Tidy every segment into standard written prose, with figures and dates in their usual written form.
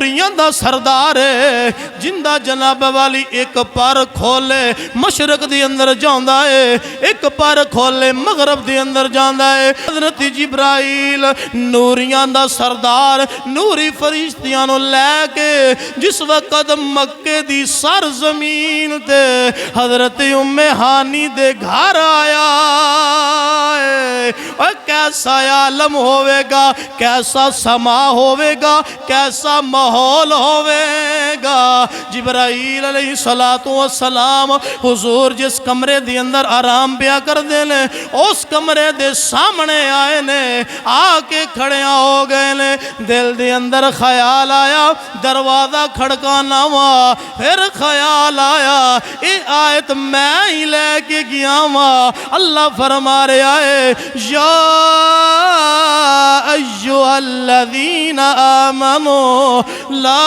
دا سردار ہے جندہ جناب والی ایک پر کھولے مشرق دی اندر جاندہ ہے ایک پر کھولے مغرب دی اندر جاندہ ہے حضرت جبرائیل نوریاں دا سردار نوری فرشتیاں نو لے کے جس وقت مکے دی سرزمین تے حضرت ام ہانی دے گھر آیا اور کیسا عالم ہوئے گا کیسا سما ہوئے گا کیسا ماحول ہوئے گا جبرائیل علیہ السلام حضور جس کمرے دی اندر آرام پیا کر دے لیں اس کمرے دے سامنے آئے نے آکے کھڑیاں ہو گئے نے دل دے اندر خیال آیا دروازہ کھڑکانا ہوا پھر خیال آیا اے آیت میں ہی لے کے گیا ہوا اللہ فرما رہا ہے یا ایھا الذین آمنوا لا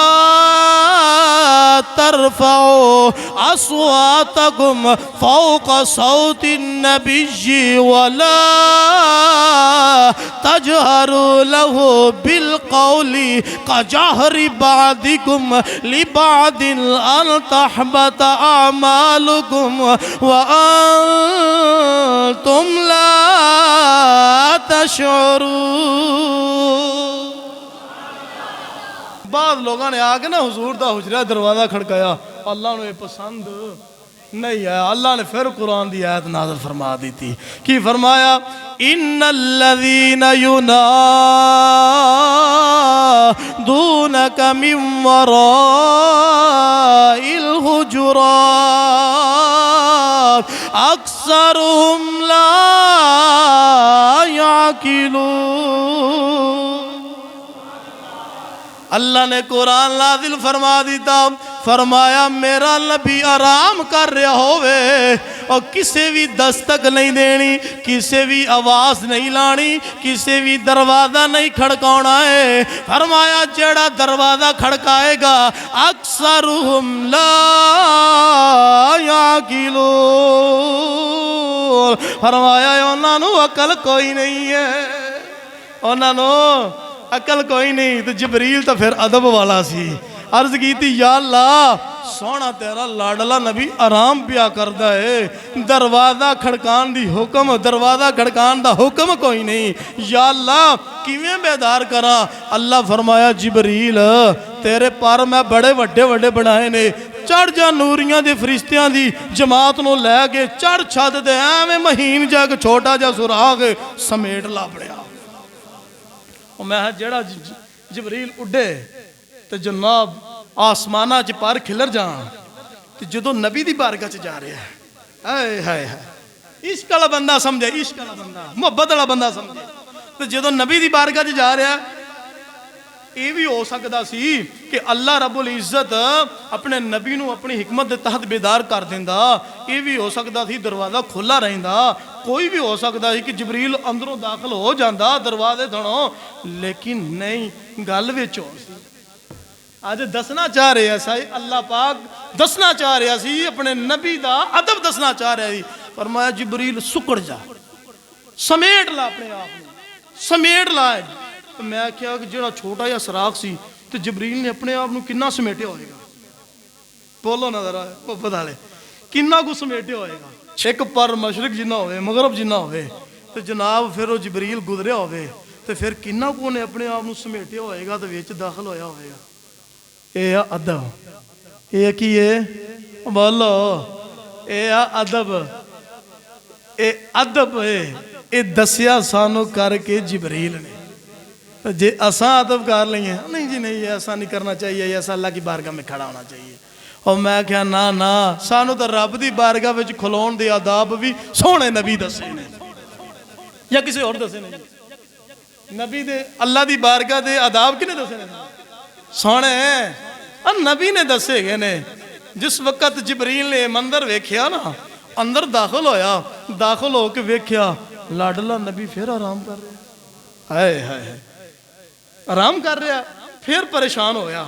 ترفعوا اصواتکم فوق صوت النبی ولا تجہروا له بالقول كجهر بعضكم لبعض ان تحبط اعمالكم وانتم لا تشعرون بعض لوگوں نے آگے نا حضور دا حجرہ دروازہ کھڑکایا اللہ نے پسند نہیں ہے اللہ نے پھر قرآن دی آیت نازل فرما دی تھی کی فرمایا ان الذین ینادونک من وراء الحجرات اکثرهم لا یعقلون اللہ نے قرآن نازل فرما دیتا فرمایا میرا نبی آرام کر رہا ہوئے اور کسے بھی دستک نہیں دینی کسے بھی آواز نہیں لانی کسے بھی دروازہ نہیں کھڑکانا ہے فرمایا جیڑا دروازہ کھڑکائے گا اکثرهم لا یعقلون فرمایا انہاں نو عقل کوئی نہیں ہے انہاں نو عقل کوئی نہیں تو جبریل تو پھر ادب والا سی عرض کی تھی یا اللہ سونا تیرا لاڈلا نبی آرام پیا کردہ ہے دروازہ کھڑکان دی حکم دروازہ کھڑکان دا حکم کوئی نہیں یا اللہ کیویں بیدار کرا اللہ فرمایا جبریل تیرے پر میں بڑے وڈے وڈے بنائے نے چڑھ جا نوریاں دے فرشتیاں دی جماعت نو لے کے چڑھ چھت دے میں مہین جا کے چھوٹا جا سراغ سمیٹ لا پڑیا میں جڑا جبریل اڈے تو جناب آسمانہ چ پار کھلر جان تو جدو نبی دی بارگاہ چ جا رہا ہے اے ہائے ہائے عشق والا بندہ سمجھے عشق والا بندہ محبت والا بندہ سمجھے تو جدو نبی دی بارگاہ چ جا رہا ہے یہ بھی ہو سکتا سی کہ اللہ رب العزت اپنے نبی نو اپنی حکمت دے تحت بیدار کر دیندا یہ بھی ہو سکتا سی دروازہ کھلا رہندا کوئی بھی ہو سکتا سی کہ جبریل اندروں داخل ہو جاندا دروازے تھنوں لیکن نہیں گل وچ ہو سی آج دسنا چاہ رہے ہیں سائی اللہ پاک دسنا چاہ رہے سی اپنے نبی دا ادب دسنا چاہ رہے سی فرمایا جبریل سکڑ جا سمیٹ لا اپنے آپ سمیٹ لائے میں کیا کہ جڑا چھوٹا یا سراغ سی تو جبریل نے اپنے آپ کنا سمیٹے ہوئے گا بولو نظر آئے پتا لے کنا کو سمیٹے ہوئے گا ایک پر مشرق جنہ ہوئے مغرب جنہ ہوئے تو جناب پھر وہ جبریل گزرے ہوئے تو پھر کنا کو نے اپنے آپ سمیٹے ہوئے گا تو ویچ داخل ہویا ہوئے گا اے ادب اے کی ہے بولو اے ادب اے ادب ہے اے دسیا سانو کر کے جبریل نے جی اساں ادب کر لیں ہیں نہیں جی نہیں ایسا نہیں کرنا چاہیے ایسا اللہ کی بارگاہ میں کھڑا ہونا چاہیے اور میں کہا نا سانو تو رب دی بارگاہ وچ کھلون دے آداب بھی سونے نبی دسے نے یا کسی اور دسے نے نبی دے اللہ دی بارگاہ دے آداب کنے دسے نے سونے نبی نے دسے گئے نے جس وقت جبریل نے مندر ویکھیا نا اندر داخل ہویا داخل ہو کے ویکھیا لاڈلا نبی پھر آرام کر رہے ہائے ہائے آرام کر رہا ہے پھر پریشان ہویا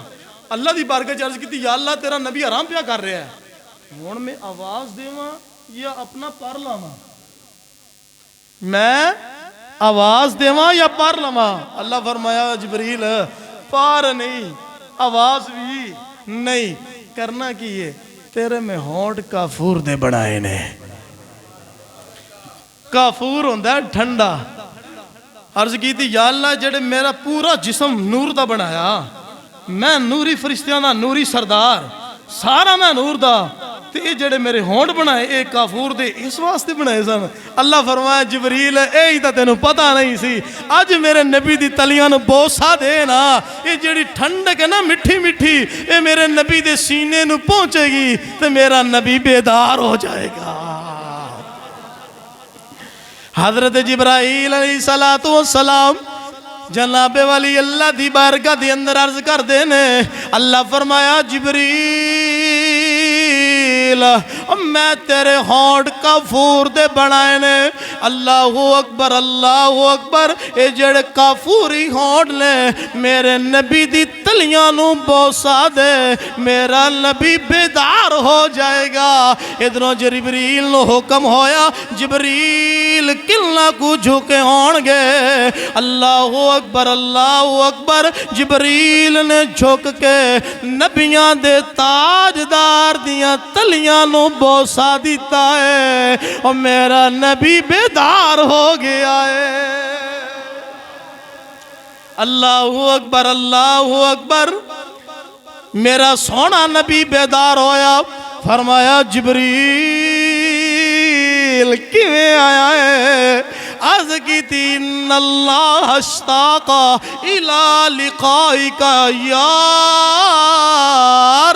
اللہ دی بارگاہ چرز کی تھی یا اللہ تیرا نبی آرام پیا کر رہا ہے ہون میں آواز دیواں یا اپنا پر لاواں میں آواز دیواں یا پر لاواں اللہ فرمایا جبریل پار نہیں آواز بھی نہیں کرنا کی ہے تیرے میں ہونٹ کافور دے بنائے نے کافور ہوندہ ہے ٹھنڈا عرض کی تھی یا اللہ جڑے میرا پورا جسم نور دا بنایا میں نوری فرشتیاں دا نوری سردار سارا میں نور دا تے اے جڑے میرے ہونٹ بنائے اے کافور دے اس واسطے بنائے سن اللہ فرمایا جبریل اے ہی تا تینوں پتہ نہیں سی آج میرے نبی دی تلیاں نو بوسا دے نا اے جڑی ٹھنڈک ہے نا مٹھی مٹھی اے میرے نبی دے سینے نو پہنچے گی تے میرا نبی بیدار ہو جائے گا حضرت جبرائیل علیہ السلام جناب والی اللہ دی بارگاہ دی اندر عرض کر دینے اللہ فرمایا جبریل میں تیرے ہونٹ کافور دے بنائے نے اللہ اکبر اے جڑے کافوری ہونٹ نے میرے نبی دی تلیاں نو بوسا دے میرا نبی بیدار ہو جائے گا ادھروں جبریل نو حکم ہویا جبریل کلنا کو جھکے ہون گے اللہ اکبر جبریل نے جھک کے نبیاں دے تاجدار دیاں تلیاں نو بوسا دیتا ہے اور میرا نبی بیدار ہو گیا ہے اللہ اکبر میرا سونا نبی بیدار ہویا فرمایا جبریل کیویں آیا ہے عرض کی تھی ان اللہ اشتاقا الى لقائکا یا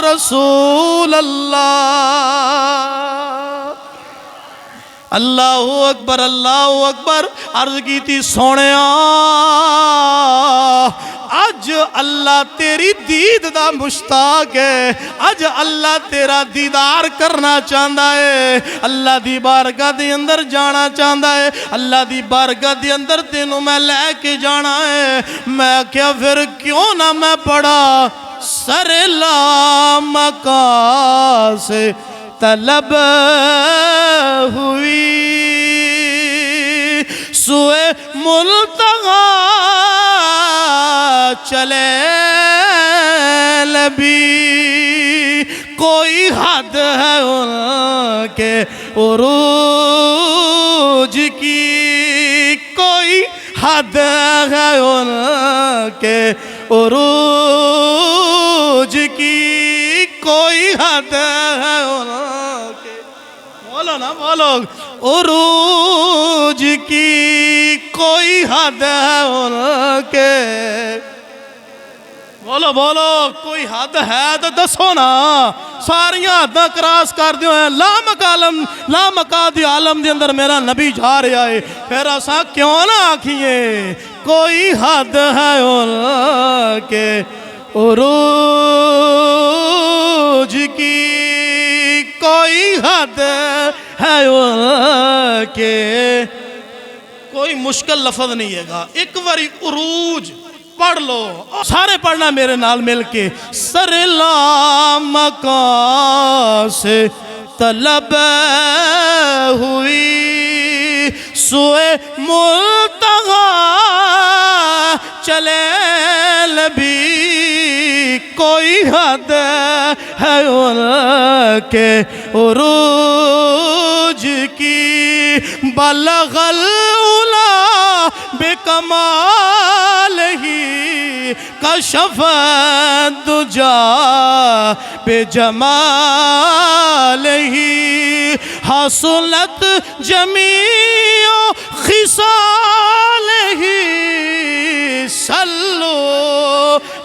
رسول اللہ اکبر عرض کی تھی سونے آج اللہ تیری دید دا مشتاق ہے آج اللہ تیرا دیدار کرنا چاہتا ہے اللہ دی بارگاہ دی اندر جانا چاہتا ہے اللہ دی بارگاہ دی اندر تینوں میں لے کے جانا ہے میں کیا پھر کیوں نہ میں پڑھا سر لامکان سے طلب ہوئی سوئے ملتغی چلے لبی کوئی حد ہے ان کے عروج کی کوئی حد ہے ان کے عروج کی کوئی حد ہے ان کے بولو نا بولو عروج کی کوئی حد ہے ان کے بولو کوئی حد ہے تو دسو نا ساریاں حداں کراس کر دیو ہیں لامکادی عالم دی اندر میرا نبی جا رہا ہے پھر ایسا کیوں نہ آکھئے کوئی حد ہے ان کے عروج کی کوئی حد ہے ان کے کوئی مشکل لفظ نہیں ہے گا ایک باری عروج پڑھ لو سارے پڑھنا میرے نال مل کے سر لامکان سے طلب ہوئی سوئے ملتغی چلے لبی کوئی حد ہے ان کے عروج کی بلغ العلا بکمالہ کشف الدجا بجمالہ حصلت جمیع خصالہ صلو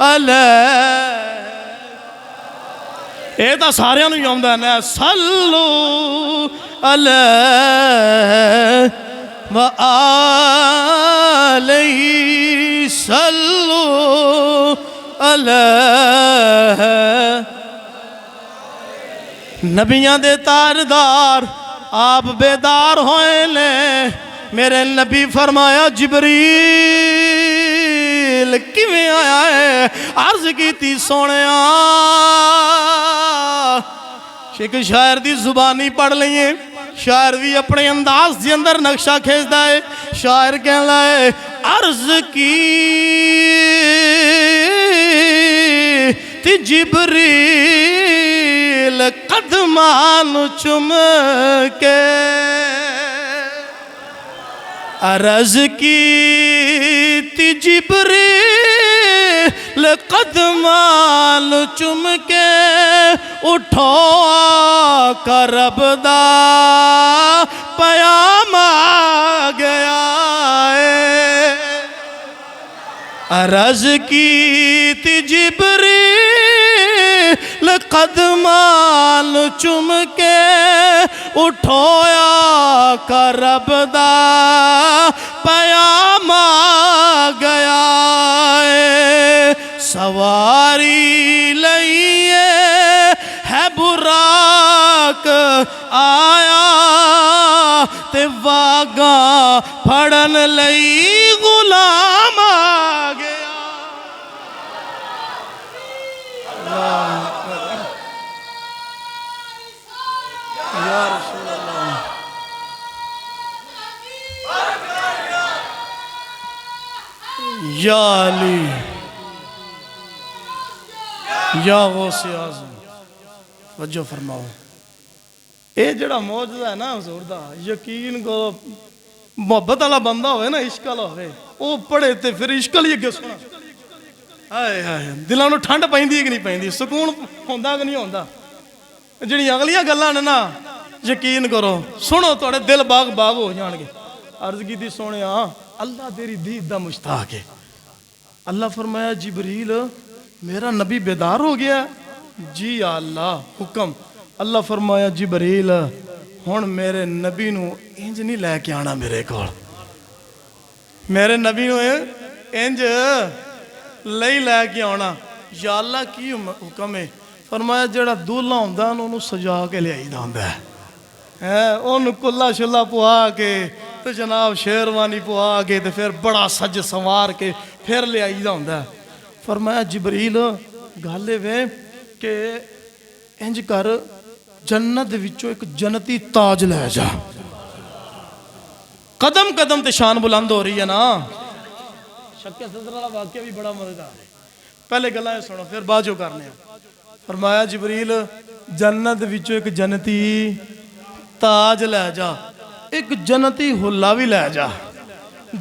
علیہ اے تا سارے نو یوم دن ہے صلو علیہ وآلہ صلو علیہ نبیاں دے تاردار آپ بیدار ہوئے لے میرے نبی فرمایا جبریل کیویں آیا ہے عرض کی تھی سونے ایک شاعر دی زبانی پڑھ لئیے شاعر بھی اپنے انداز دی اندر نقشہ کھیز دائے شاعر کہنے لائے عرض کی تی جبریل قدمان چم کے عرض کی تی جبریل قدمان چم کے اٹھو آقا رب دا پیام آ گیا ہے عرض کی تی جبریل قدمان چم کے اٹھو آقا رب دا پیام آ گیا ہے سواری لئیے ہے براق آیا تے واگاں پھڑن لئی غلام آ گیا یا رسول اللہ یا علی یا غوث اعظم وجہ فرماؤ اے جڑا موجزہ ہے نا حضور دا یقین کو محبت والا بندہ ہوئے نا عشق والا ہوئے وہ پڑھے تے پھر عشق والی اگے سنا آئے آئے دلاں نوں ٹھنڈ پیندی کہ نہیں پیندی سکون ہوندا کہ نہیں ہوندا جڑی اگلیاں گلاں نے نا یقین کرو سنو تھوڑے دل باغ باغ ہو جان گے عرض کی تھی سونیا اللہ تیری دید دا مشتاق ہے اللہ فرمایا جبریل میرا نبی بیدار ہو گیا جی یا اللہ حکم اللہ فرمایا جبریل ہن میرے نبی نو انج نہیں لے کے آنا میرے کول میرے نبی نو انج لے کے آنا یا اللہ کی حکم ہے فرمایا جڑا دولہا ہوندا انہوں سجا کے لے آئی دا ہوندا ہے انہوں کلا شلا پوا کے تو جناب شیروانی پوا کے تو پھر بڑا سج سوار کے پھر لے آئی دا ہوندا ہے فرمایا جبریل گالے وے کہ انج کر جنت وچوں ایک جنتی تاج لے جا قدم قدم تے شان بلند ہو رہی ہے نا شک صدر والا واقعہ بھی بڑا مزیدار ہے پہلے گلائیں سنو پھر باجو کرنے ہیں فرمایا جبریل جنت وچوں ایک جنتی تاج لے جا ایک جنتی حلہ بھی لے جا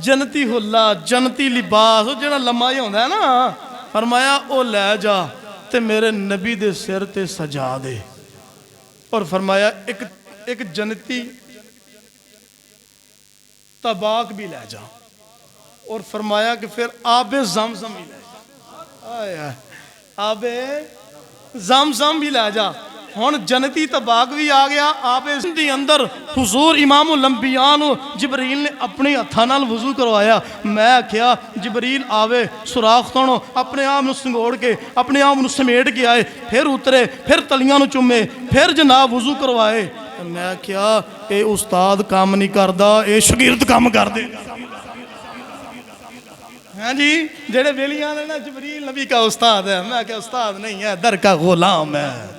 جنتی حلہ جنتی لباس وہ جڑا لمحہ ہی ہوندا ہے نا فرمایا او لے جا تے میرے نبی دے سر تے سجا دے اور فرمایا ایک جنتی طباق بھی لے جا اور فرمایا کہ پھر آب زمزم بھی لے جا آب زمزم بھی لے جا ہون جنتی طباق بھی آ گیا آپ دی اندر حضور امام الانبیاء جبریل نے اپنے ہتھاں نال وضو کروایا میں کیا جبریل آوے سوراخ تھانو اپنے آپ نو سنگوڑ کے اپنے آپ نو سمیٹ کے آئے پھر اترے پھر تلیاں نو چومے پھر جناب وضو کروائے میں کیا اے استاد کام نہیں کردا اے شاگرد کام کر دے ہاں جی جڑے ویلیاں نے نا جبریل نبی کا استاد ہے میں کیا استاد نہیں ہے در کا غلام ہے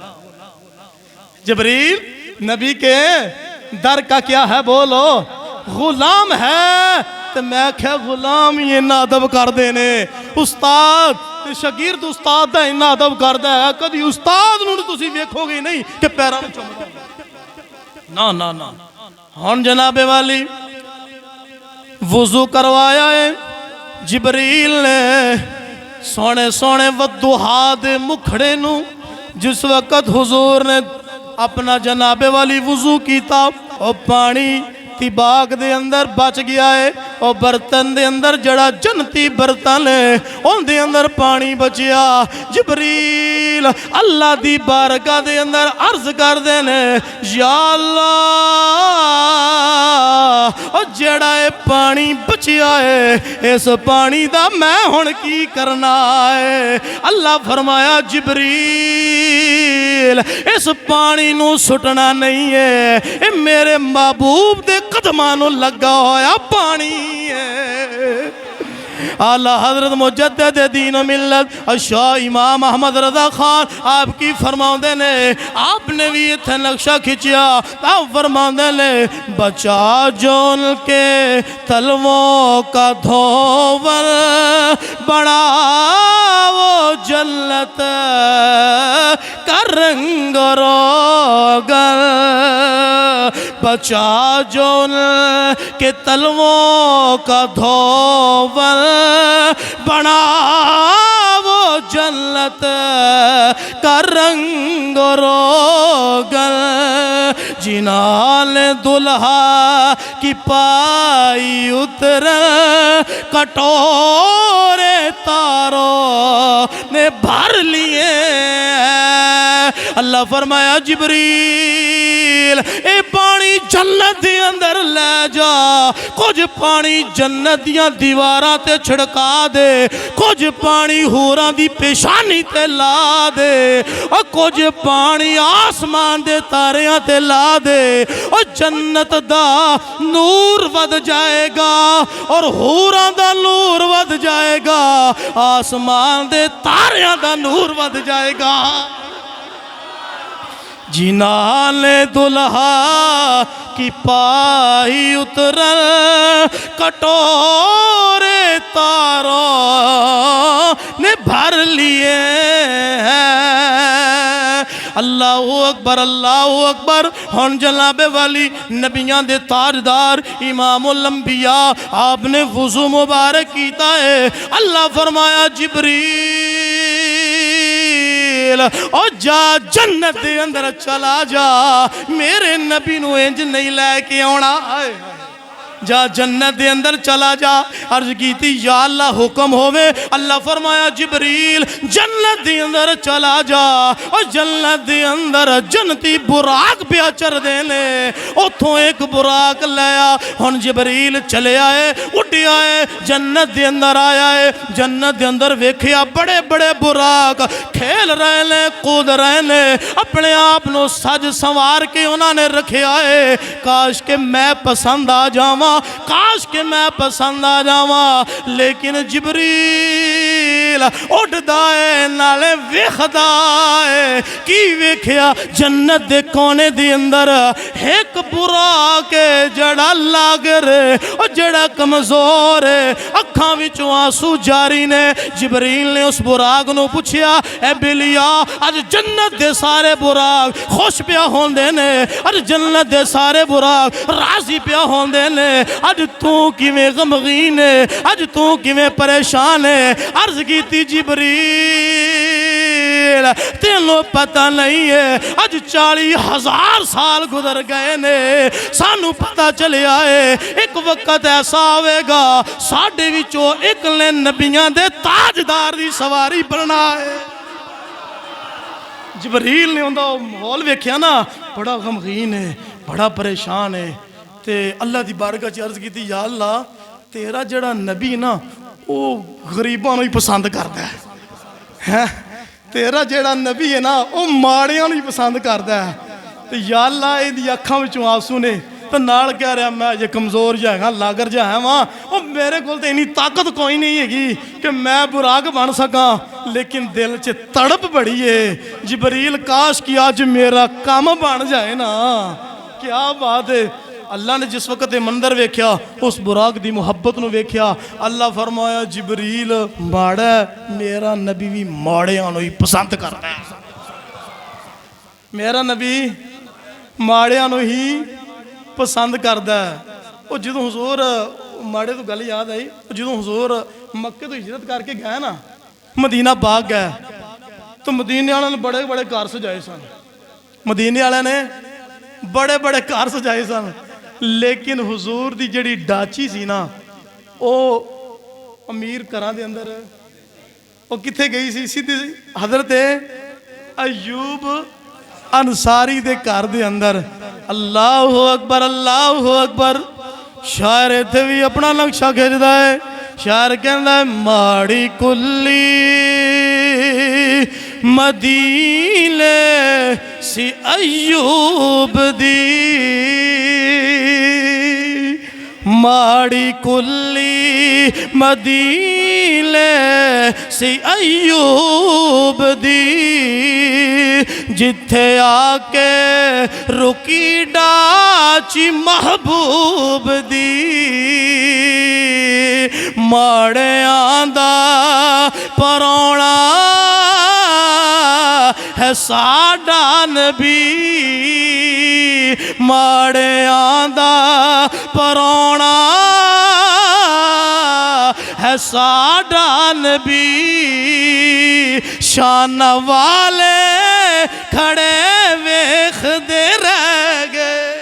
جبریل نبی کے در کا کیا ہے بولو غلام ہے تو میں کیا غلام یہ نادب کر دینے استاد شاگرد استاد دا انہا ادب کر دے کدی استاد نو تسی ویکھو گے نہیں کہ پیرا میں چمک نا نا نا ہن جناب والی وضو کروایا ہے جبریل نے سونے سونے ودوہا دے مکھڑے نو جس وقت حضور نے اپنا جناب والی وضو کیتا اور پانی تیباک دے اندر بچ گیا ہے اور برتن دے اندر جڑا جنتی برتن ہے ان دے اندر پانی بچیا جبریل اللہ دی بارگاہ دے اندر عرض کر دینے یا اللہ اور جڑا ہے پانی بچیا ہے اس پانی دا میں ہن کی کرنا ہے اللہ فرمایا جبریل اس پانی نو سٹنا نہیں ہے اے میرے محبوب دے قدمانو لگا ہویا پانی ہے اعلیٰ حضرت مجدد دین و ملت شاہ امام احمد رضا خان آپ کی فرماؤندے نے آپ نے بھی اتھے نقشہ کھچیا آپ فرماؤندے نے بچا جون کے تلووں کا دھوور بڑا وہ جنت کا رنگ روگن بچا جون کے تلووں کا دھوور بڑا وہ جنت کا رنگ روگن جنال دلہا کی پائی اتر کٹورے تاروں نے بھر لیے اللہ فرمایا جبریل اے پانی جنت دے اندر لے جا کچھ پانی جنت دیاں دیواراں تے چھڑکا دے کچھ پانی ہوراں دی پیشانی تے لا دے اور کچھ پانی آسمان دے تاریاں تے لا دے اور جنت دا نور ود جائے گا اور ہوراں دا نور ود جائے گا آسمان دے تاریاں دا نور ود جائے گا جنال دلہا کی پائی اتر کٹورے تاروں نے بھر لیے ہیں اللہ اکبر ہن جناب والی نبیان دے تاجدار امام الانبیاء آپ نے وضو مبارک کیتا ہے اللہ فرمایا جبریل اور جا جنت دے اندر چلا جا میرے نبی نو انج نہیں لے کے آنا جا جنت دے اندر چلا جا عرض کی تھی یا اللہ حکم ہوئے اللہ فرمایا جبریل جنت دے اندر چلا جا اور جنت دے اندر جنتی براق پیا چر دینے اتھوں ایک براق لیا ہن جبریل چلے آئے اٹھے آئے جنت دے اندر آیا ہے جنت دے اندر ویکھیا بڑے بڑے براق کھیل رہے لیں کود رہے لیں اپنے آپ نو سج سنوار کے انہوں نے رکھے آئے کاش کہ میں پسند آ جاواں کاش کہ میں پسند آ جاواں لیکن جبریل اٹھ دائے نالے ویخ دائے کی ویکھیا جنت دے کونے دی اندر ایک برا کے جڑا لاگر اور جڑا کمزور ہے اکھاں وچوں آنسو جاری نے جبریل نے اس براق نو پوچھیا اے بلیا آج جنت دے سارے براق خوش پیا ہوندے نے آج جنت دے سارے براق راضی پیا ہوندے نے آج تو کیویں غمگین ہے آج تو کیویں پریشان ہے عرض کی تھی جبریل تینوں پتہ نہیں ہے آج 40,000 سال گزر گئے نے سانو پتہ چلے آئے ایک وقت ایسا ہوئے گا ساڑھے وچوں ایک نے نبیان دے تاجدار دی سواری بننا ہے جبریل نے ہوندہ ماحول ویکھیا نا بڑا غمگین ہے بڑا پریشان ہے تے اللہ دی بارگاہ چ عرض کی تھی یا اللہ تیرا جڑا نبی نا وہ غریباں ہی پسند کردا ہے تیرا جڑا نبی ہے نا وہ ماڑیاں ہی پسند کردا ہے تے یا اللہ اے دی اکھاں وچوں آنسو نے تو نال کہہ رہا میں یہ کمزور جا ہاں لاگر جا ہے وہاں وہ میرے کول تے اتنی طاقت کوئی نہیں ہے گی کہ میں براق بن سکاں لیکن دل چ تڑپ بڑی ہے جبریل کاش کی آج میرا کام بن جائے نا کیا بات ہے اللہ نے جس وقت منظر ویکھیا اس براق دی محبت نو ویکھیا اللہ فرمایا جبریل ماڑا میرا نبی بھی ماڑے آنو ہی پسند کرتا ہے میرا نبی ماڑے آنو ہی پسند کرتا ہے وہ جدو حضور ماڑے تو گل یاد آئی جدو حضور مکہ تو ہجرت کر کے گئے نا مدینہ پاک گئے تو مدینے والے نے بڑے بڑے کار سجائے سن مدینے والے نے بڑے بڑے کار سجائے سن لیکن حضور دی جڑی ڈاچی سی نا او امیر کراں دے اندر او کتھے گئی سی سیدھی حضرت ایوب انصاری دے کار دے اندر اللہ اکبر شاعر ایتھے بھی اپنا نقشہ کھچدا ہے شاعر کہندا ہے ماڑی کلی مدینے سی ایوب دی ماڑی کلی مدینے سی ایوب دی جتھے آ کے رکی ڈاچی محبوب دی ماڑے آندہ پرونا ہے ساڈا نبی ماڑے آندہ پرونا ہے ساڈا نبی شان والے کھڑے ویکھ دے رہ گئے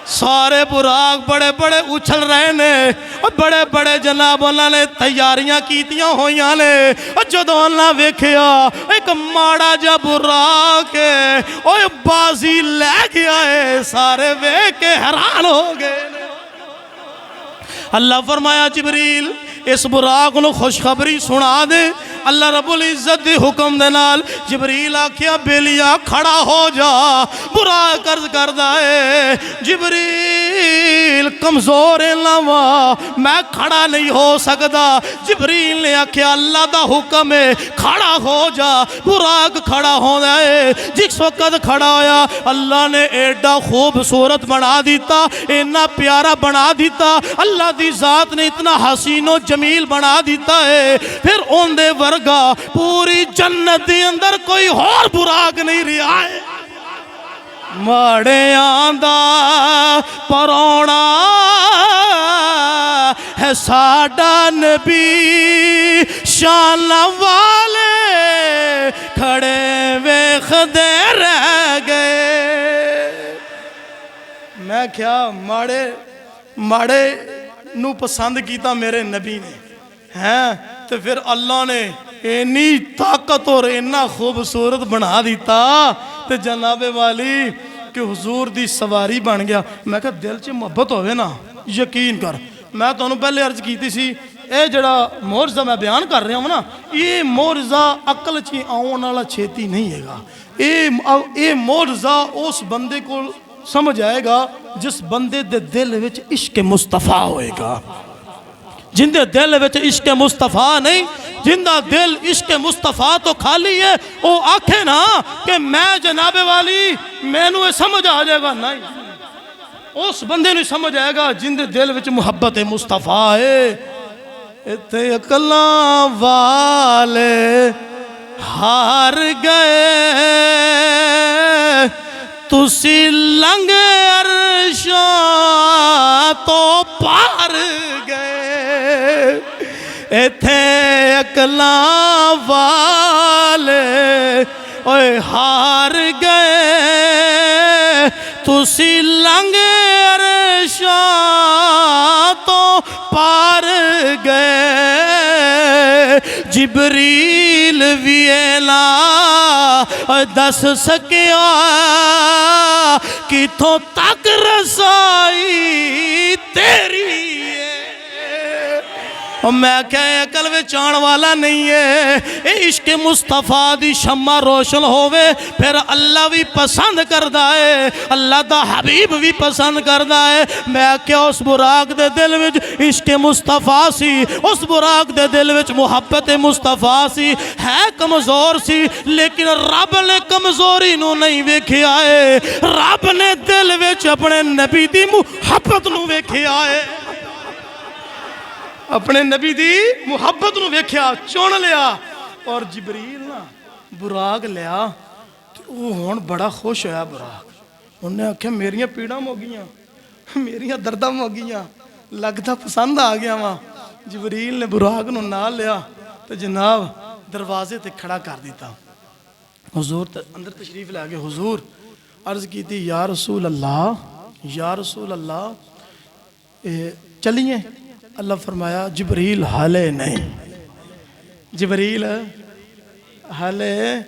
سارے براق بڑے بڑے اچھل رہے نے اور بڑے بڑے جناب اللہ نے تیاریاں کیتیاں ہویاں نے اور جدو اللہ ویکھیا ایک ماڑا جا براق ہے اور بازی لے گیا ہے سارے ویکھ کے حیران ہو گئے اللہ فرمایا جبریل اس براق نو خوشخبری سنا دے اللہ رب العزت دی حکم دے نال جبریل آکھیا بیلیا کھڑا ہو جا براق عرض کردہ ہے جبریل کمزور لوا میں کھڑا نہیں ہو سکتا جبریل نے آکھیا اللہ دا حکم ہے کھڑا ہو جا براق کھڑا ہو جائے جس وقت کھڑا ہویا اللہ نے ایڈا خوبصورت بنا دیتا اتنا پیارا بنا دیتا اللہ دی ذات نے اتنا حسین و جمیل بنا دیتا ہے پھر ان دے ورگا پوری جنت دے اندر کوئی اور براق نہیں رہا ہے ماڑے آندہ پرونا ہے ساڈا نبی شان والے کھڑے ویکھ دے رہ گئے میں کیا ماڑے نو پسند کیتا میرے نبی نے ہیں تو پھر اللہ نے اینی طاقت اور اینا خوبصورت بنا دیتا تو جناب والی کہ حضور دی سواری بن گیا میں کہا دل چے محبت ہوئے نا یقین کر میں تو انہوں پہلے عرض کی تھی اے جڑا معجزہ میں بیان کر رہا ہوں نا یہ معجزہ عقل چی آؤں والا چھیتی نہیں ہے گا اے معجزہ اس بندے کو سمجھ آئے گا جس بندے دے دل وچ عشق مصطفیٰ ہوئے گا جن دے دل وچ عشق مصطفیٰ نہیں جن دا دل عشق مصطفیٰ تو خالی ہے وہ آکھے نا کہ میں جناب والی میں نوے سمجھ آ جائے گا نہیں اس بندے نے سمجھ آئے گا جن دے دل وچ محبت مصطفیٰ ہے اتے اکلاں والے ہار گئے تسی لنگ عرشاں تو پار گئے ایتھے اکلاں والے اوے ہار گئے تسی لنگ عرشاں تو پار گئے جبریل ویلا دس سکیا کتھوں تک رسائی تیری ہے میں کہے عقل وچ آن والا نہیں ہے اے عشق مصطفیٰ دی شمع روشن ہووے پھر اللہ بھی پسند کردہ ہے اللہ دا حبیب بھی پسند کردہ ہے میں کیا اس براق دے دل وچ عشق مصطفیٰ سی اس براق دے دل وچ محبت مصطفیٰ سی ہے کمزور سی لیکن رب نے کمزوری نو نہیں ویکھیا ہے رب نے دل وچ اپنے نبی دی محبت نو ویکھیا ہے اپنے نبی دی محبت نو ویکھیا چون لیا اور جبریل نا براق لیا وہ ہون بڑا خوش ہویا براق انہوں نے آکھیا میریاں پیڑاں ہو گیاں میریاں درداں ہو گیاں لگتا پسند آ گیا وہاں جبریل نے براق نو نال لیا تو جناب دروازے تے کھڑا کر دیتا حضور اندر تشریف لے آگے حضور عرض کی تھی یا رسول اللہ چلیے اللہ فرمایا جبریل حالے نہیں جبریل حالے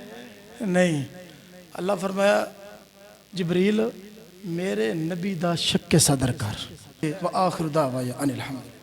نہیں اللہ فرمایا جبریل میرے نبی دا شک صدر کر وآخر دعوایا ان الحمد